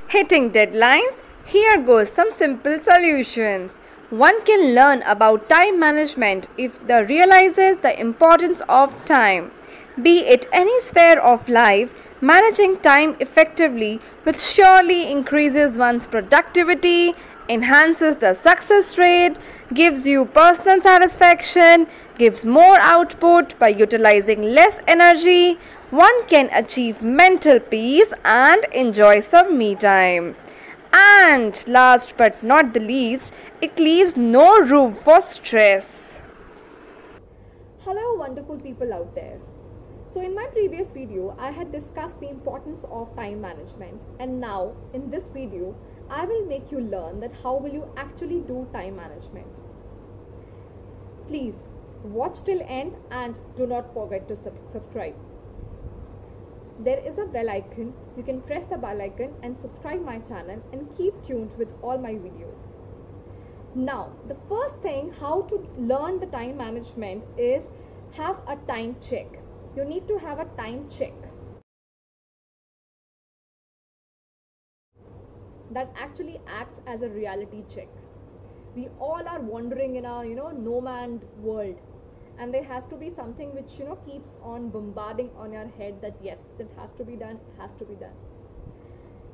Hitting deadlines? Here goes some simple solutions. One can learn about time management if they realizes the importance of time. Be it any sphere of life, managing time effectively will surely increases one's productivity, enhances the success rate, gives you personal satisfaction, gives more output by utilizing less energy. One can achieve mental peace and enjoy some me time. And last but not the least, it leaves no room for stress. Hello wonderful people out there. So in my previous video, I had discussed the importance of time management, and now in this video, I will make you learn that how will you actually do time management. Please watch till end and do not forget to subscribe. There is a bell icon. You can press the bell icon and subscribe my channel and keep tuned with all my videos. Now, the first thing how to learn the time management is have a time check. You need to have a time check that actually acts as a reality check. We all are wandering in a no man's world, and there has to be something which keeps on bombarding on your head that yes, that has to be done, it has to be done.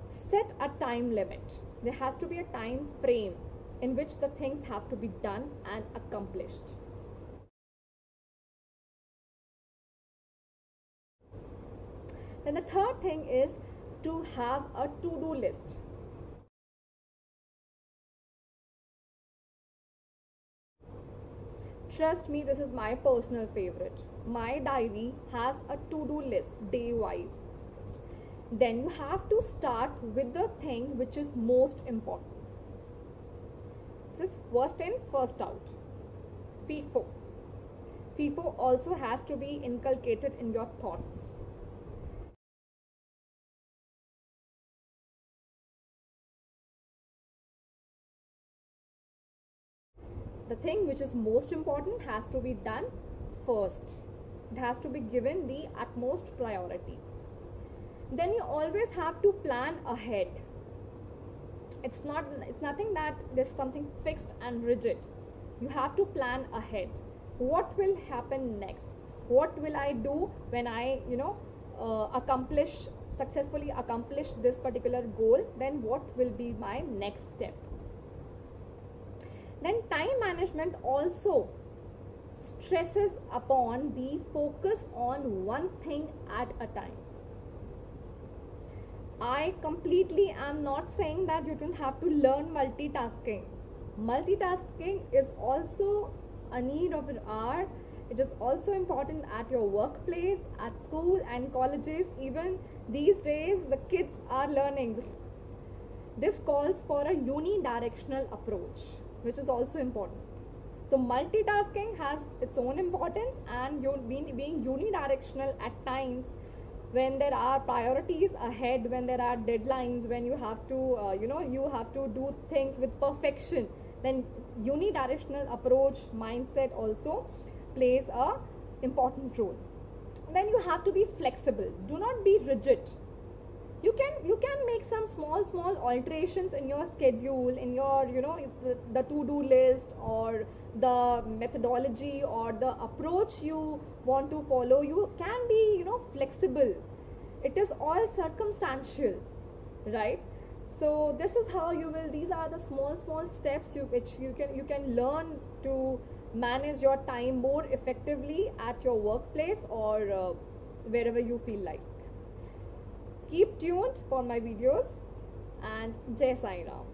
Set a time limit. There has to be a time frame in which the things have to be done and accomplished. Then the third thing is to have a to-do list. Trust me, this is my personal favorite. My diary has a to-do list day-wise. Then you have to start with the thing which is most important. This is first in, first out. FIFO. FIFO also has to be inculcated in your thoughts. The thing which is most important has to be done first. It has to be given the utmost priority. Then you always have to plan ahead. It's nothing that there's something fixed and rigid. You have to plan ahead. What will happen next? What will I do when I successfully accomplish this particular goal? Then what will be my next step? Then time management also stresses upon the focus on one thing at a time. I completely am not saying that you don't have to learn multitasking. Multitasking is also a need of an hour. It is also important at your workplace, at school and colleges. Even these days, the kids are learning. This calls for a unidirectional approach, which is also important. So multitasking has its own importance, and being unidirectional at times when there are priorities ahead, when there are deadlines, when you have to you have to do things with perfection, then unidirectional approach mindset also plays a important role. Then you have to be flexible. Do not be rigid. You can make some small alterations in your schedule, in your the to-do list, or the methodology or the approach you want to follow. You can be flexible. It is all circumstantial, right? So this is how you will, these are the small steps which you can learn to manage your time more effectively at your workplace or wherever you feel like. Keep tuned for my videos, and Jai Sai Ram.